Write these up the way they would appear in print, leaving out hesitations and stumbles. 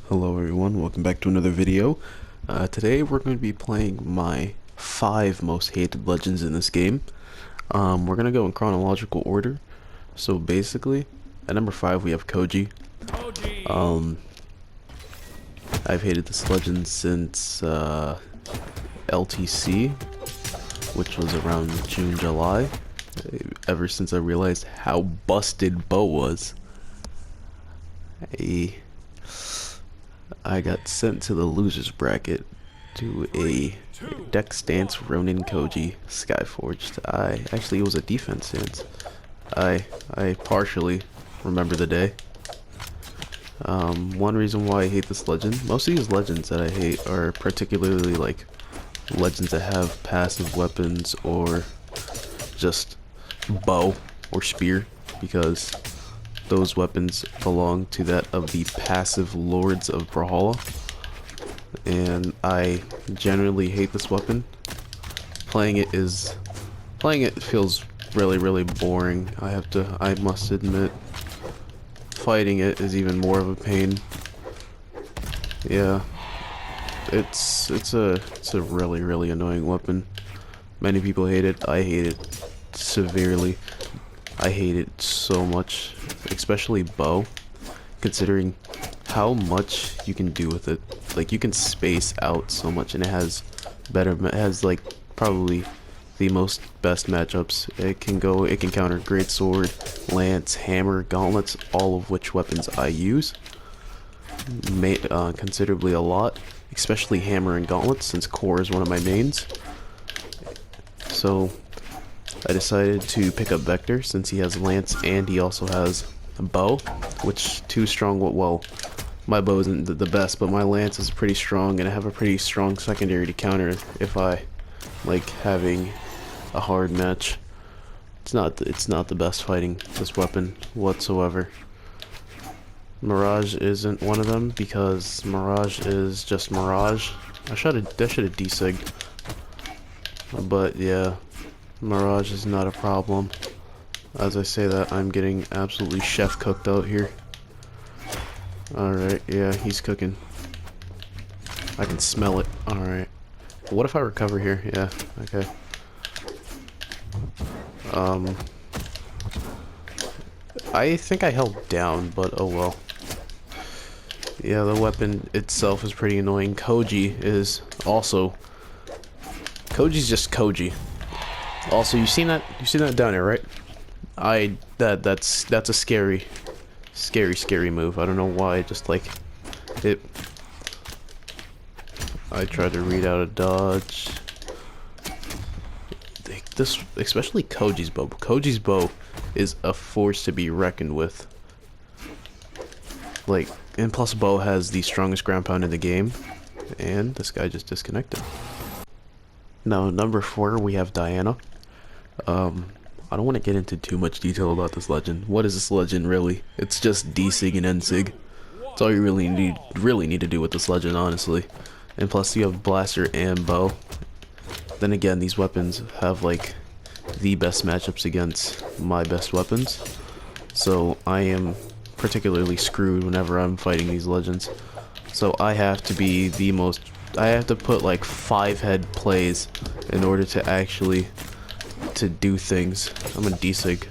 Hello everyone, welcome back to another video. Today we're going to be playing my 5 most hated legends in this game. We're going to go in chronological order. So basically, at number 5 we have Koji. I've hated this legend since LTC, which was around June, July. Ever since I realized how busted Bo was. I got sent to the losers bracket to a deck stance Ronin Koji Skyforged. It was a defense stance. I partially remember the day. One reason why I hate this legend, most of these legends that I hate are particularly like legends that have passive weapons or just bow or spear, because those weapons belong to that of the passive lords of Brawlhalla, and I generally hate this weapon. Playing it feels really boring. I must admit, fighting it is even more of a pain. Yeah, it's a really annoying weapon. Many people hate it. I hate it severely. I hate it so much, especially bow, considering how much you can do with it. Like, you can space out so much, and it has like probably the best matchups. It can counter greatsword, lance, hammer, gauntlets, all of which weapons I use considerably a lot, especially hammer and gauntlets, since core is one of my mains. So I decided to pick up Vector since he has lance and he also has a bow, which too strong. Well, my bow isn't the best, but my lance is pretty strong, and I have a pretty strong secondary to counter if I like having a hard match. It's not the best fighting this weapon whatsoever. Mirage isn't one of them because Mirage is just Mirage. I should have desigged, but yeah. Mirage is not a problem. As I say that, I'm getting absolutely chef cooked out here. Alright, yeah, he's cooking. I can smell it. Alright. What if I recover here? Yeah, okay. I think I held down, but oh well. Yeah, the weapon itself is pretty annoying. Koji's just Koji. Also, you seen that down there, right? That's a scary move. I don't know why. Just like it. I tried to read out a dodge. This, especially Koji's bow. Koji's bow is a force to be reckoned with. Like, and plus bow has the strongest ground pound in the game, and this guy just disconnected. Now, number 4, we have Diana. I don't want to get into too much detail about this legend. What is this legend really? It's just D-Sig and N-Sig. That's all you really need to do with this legend, honestly. And plus you have blaster and bow. Then again, these weapons have like the best matchups against my best weapons. So I am particularly screwed whenever I'm fighting these legends. So I have to put like 5 head plays in order to actually do things. I'm a D-Sig.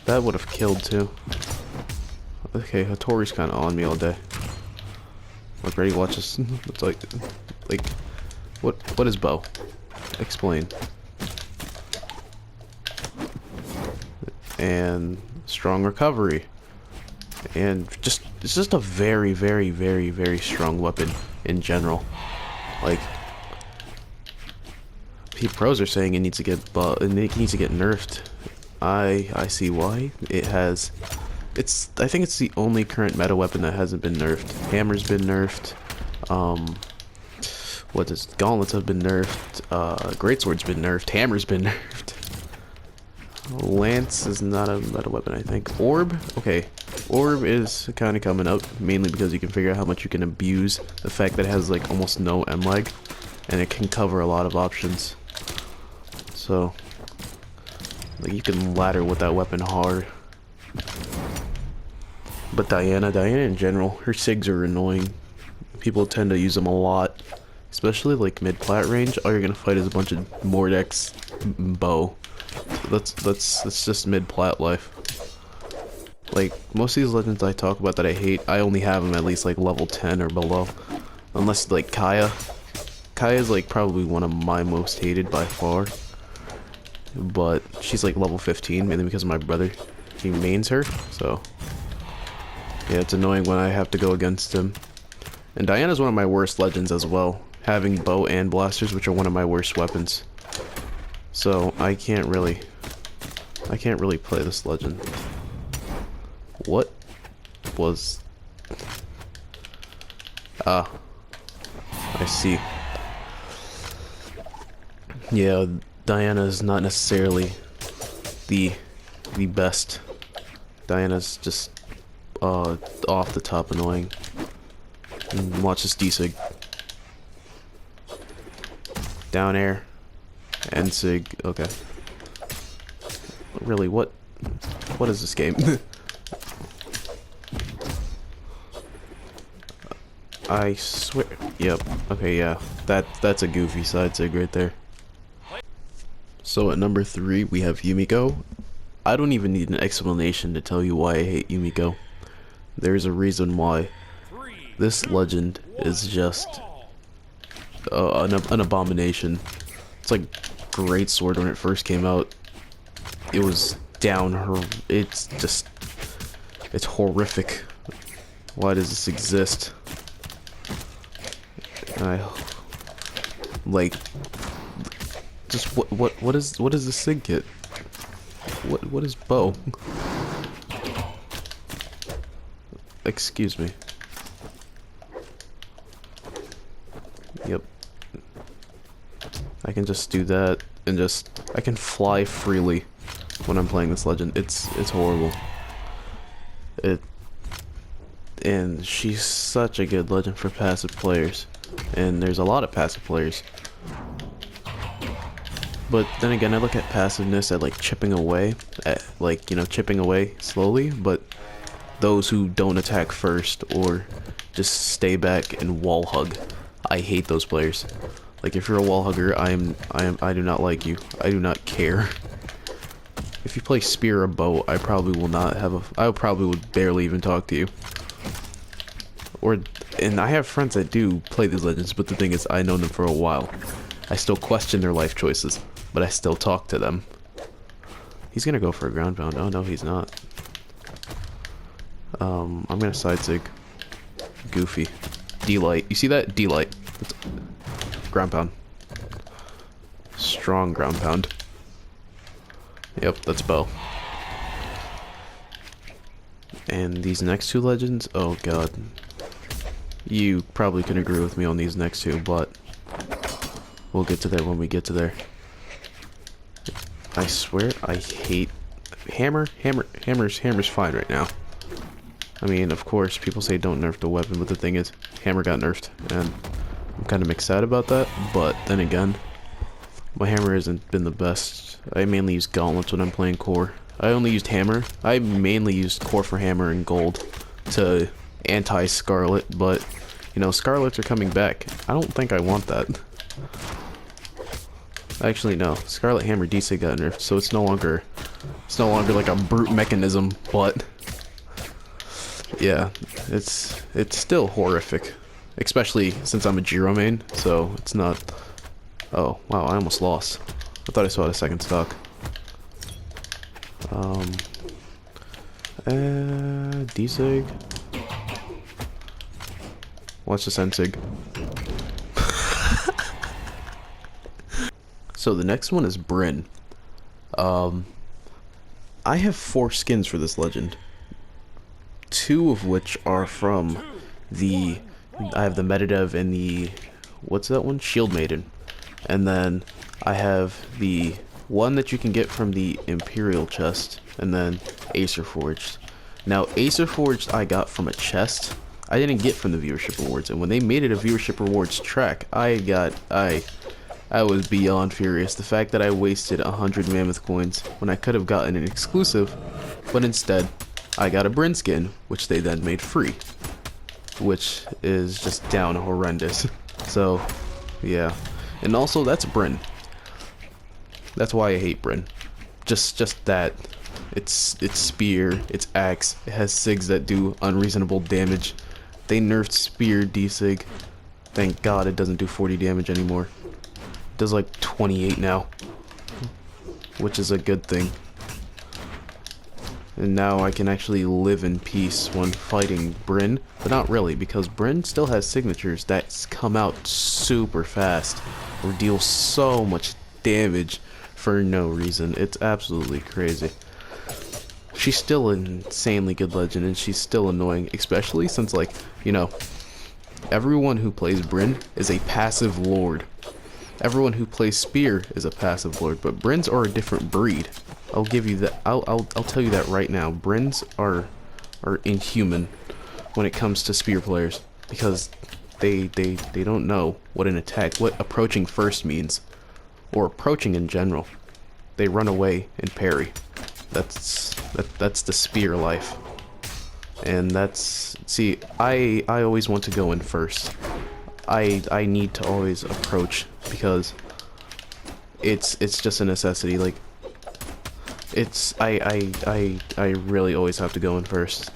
That would have killed too. Okay, Hattori's kind of on me all day. Like, ready? Watch this. It's like, what is bow? Explain. And strong recovery. And it's just a very strong weapon in general. Like, pros are saying it needs to get nerfed. I see why. I think it's the only current meta weapon that hasn't been nerfed. Hammer's been nerfed. Gauntlets have been nerfed. Greatsword's been nerfed. Hammer's been nerfed. Lance is not a meta weapon, I think. Orb? Okay. Orb is kind of coming up, mainly because you can figure out how much you can abuse the fact that it has like almost no M-lag, and it can cover a lot of options. So, like, you can ladder with that weapon hard. But Diana in general, her SIGs are annoying. People tend to use them a lot. Especially like mid-plat range, all you're gonna fight is a bunch of Mordex bow. That's just mid-plat life. Like, most of these legends I talk about that I hate, I only have them at least like level 10 or below. Unless like Kaya. Kaya's like probably one of my most hated by far. But she's like level 15, mainly because of my brother. He mains her, so yeah, it's annoying when I have to go against him. And Diana's one of my worst legends as well, having bow and blasters, which are one of my worst weapons. So I can't really play this legend. What was... Ah, I see. Yeah, Diana's not necessarily the best. Diana's just off the top annoying. And watch this D-Sig. Down air. End sig. Okay. Really, what is this game? I swear. Yep. Okay, yeah. That's a goofy side sig right there. So at number 3, we have Humiko. I don't even need an explanation to tell you why I hate Humiko. There's a reason why. This legend is just an abomination. It's like Great Sword when it first came out. It was down her. It's horrific. Why does this exist? Like, just what is the sig kit? What is bow? Excuse me. Yep. I can just do that and I can fly freely when I'm playing this legend. It's horrible. And she's such a good legend for passive players. And there's a lot of passive players. But then again, I look at passiveness at like chipping away, chipping away slowly, but those who don't attack first or just stay back and wall hug, I hate those players. Like, if you're a wall hugger, I do not like you. I do not care. If you play spear or bow, I probably will not have I probably would barely even talk to you. And I have friends that do play these legends, but the thing is, I know them for a while. I still question their life choices, but I still talk to them. He's gonna go for a ground pound. Oh no, he's not. I'm gonna side sig. Goofy. D-light. You see that? D-light. Ground pound. Strong ground pound. Yep, that's bow. And these next two legends, oh god. You probably can agree with me on these next two, but we'll get to there when we get to there. I swear I hate Hammer's fine right now. I mean, of course, people say don't nerf the weapon, but the thing is, Hammer got nerfed, and I'm kind of mixed out about that, but then again, my Hammer hasn't been the best. I mainly use gauntlets when I'm playing core. I only used Hammer. I mainly used core for Hammer and gold to anti-Scarlet, but, you know, Scarlets are coming back. I don't think I want that. Actually, no. Scarlet Hammer DC got nerfed, so it's no longer like a brute mechanism, but yeah, it's still horrific. Especially since I'm a Jiro main, so it's not... Oh, wow, I almost lost. I thought I saw it a second stock. D-Sig. Watch this N-Sig. So the next one is Bryn. I have 4 skins for this legend. 2 of which are from the... I have the Metadev and the... What's that one? Shield Maiden. And then I have the one that you can get from the Imperial chest, and then Acer Forged. Now, Acer Forged I got from a chest. I didn't get from the viewership rewards, and when they made it a viewership rewards track, I was beyond furious. The fact that I wasted 100 mammoth coins when I could have gotten an exclusive, but instead I got a Bryn skin, which they then made free, which is just down horrendous. So, yeah. And also, that's Bryn. That's why I hate Bryn. Just that. It's spear, it's axe, it has sigs that do unreasonable damage. They nerfed spear D-sig. Thank God it doesn't do 40 damage anymore. It does like 28 now, which is a good thing. And now I can actually live in peace when fighting Bryn, but not really, because Bryn still has signatures that come out super fast or deal so much damage for no reason. It's absolutely crazy. She's still an insanely good legend, and she's still annoying, especially since, like, you know, everyone who plays Bryn is a passive lord. Everyone who plays Spear is a passive lord, but Bryns are a different breed. I'll give you that. I'll tell you that right now. Bryns are inhuman when it comes to Spear players, because they don't know what approaching first means, or approaching in general. They run away and parry. That's the Spear life. And see, I always want to go in first. I need to always approach, because it's just a necessity. Like, I really always have to go in first.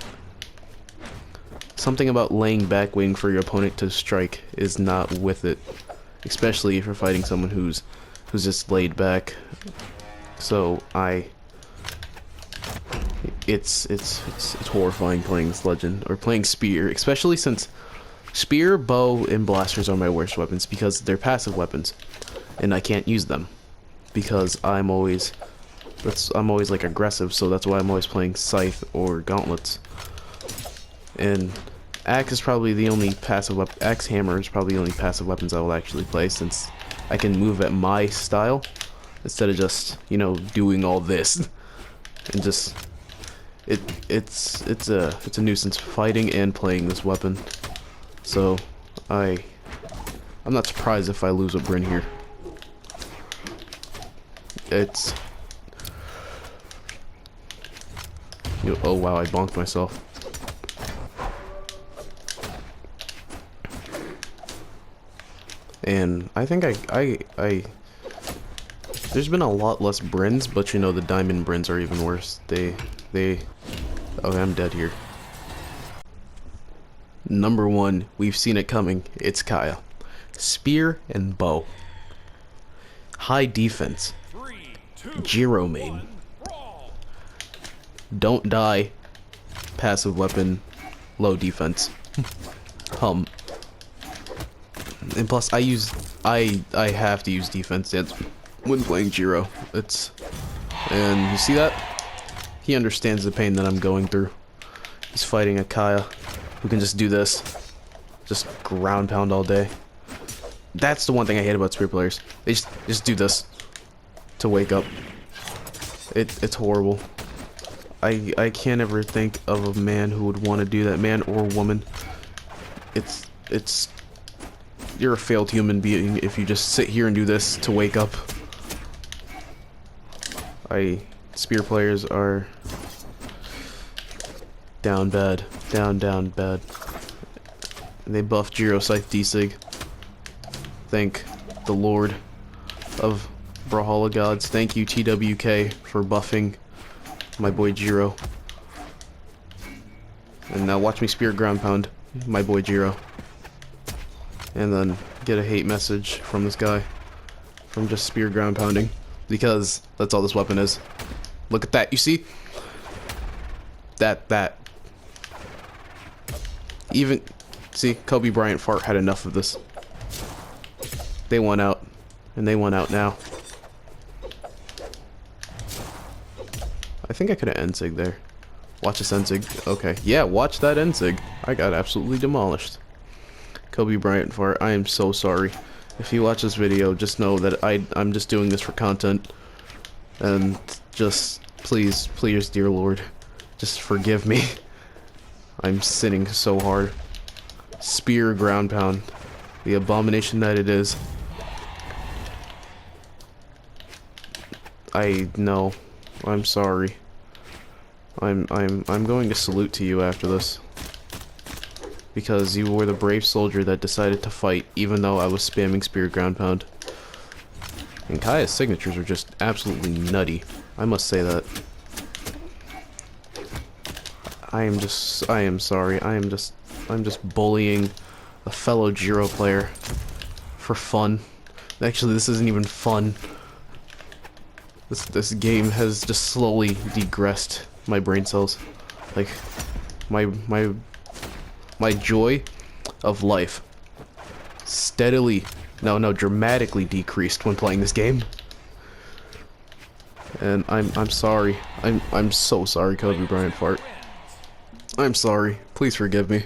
Something about laying back waiting for your opponent to strike is not with it, especially if you're fighting someone who's just laid back. So it's horrifying playing this legend, or playing Spear, especially since Spear, bow, and blasters are my worst weapons, because they're passive weapons, and I can't use them because I'm always like aggressive. So that's why I'm always playing scythe or gauntlets. And axe is probably the only passive weapon. Axe hammer is probably the only passive weapons I will actually play, since I can move at my style instead of just, you know, doing all this. And just it's a nuisance fighting and playing this weapon. So I'm not surprised if I lose a Bryn here. It's oh wow, I bonked myself. And I think I there's been a lot less Bryns, but you know, the diamond Bryns are even worse. Okay, I'm dead here. Number one, we've seen it coming. It's Kaya. Spear and bow. High defense. Jiro main. Don't die. Passive weapon. Low defense. And plus, I have to use defense when playing Jiro. And you see that? He understands the pain that I'm going through. He's fighting a Kaya who can just do this. Just ground pound all day. That's the one thing I hate about Spear players. They just do this to wake up. It's horrible. I can't ever think of a man who would want to do that, man or woman. You're a failed human being if you just sit here and do this to wake up. Spear players are down bad. Down bad. And they buffed Jiro Scythe D-Sig. Thank the Lord of Brawlhalla Gods. Thank you, TWK, for buffing my boy Jiro. And now watch me Spear ground pound my boy Jiro. And then get a hate message from this guy from just Spear ground pounding, because that's all this weapon is. Look at that, you see? That. Even, see, Kobe Bryant Fart had enough of this. They won out, and they won out now. I think I could have N-Sig there. Watch this N-Sig. Okay, yeah, watch that N-Sig. I got absolutely demolished. Kobe Bryant Fart, I am so sorry. If you watch this video, just know that I'm just doing this for content. And just, please, dear Lord, just forgive me. I'm sinning so hard. Spear ground pound. The abomination that it is. I know. I'm sorry. I'm going to salute to you after this. Because you were the brave soldier that decided to fight, even though I was spamming Spirit Ground Pound. And Kaya's signatures are just absolutely nutty. I must say that. I am sorry. I'm just bullying a fellow Jiro player for fun. Actually, this isn't even fun. This game has just slowly degressed my brain cells. Like, my joy of life steadily, no, dramatically decreased when playing this game. And I'm sorry. I'm so sorry, Kobe Bryant Fart. I'm sorry. Please forgive me.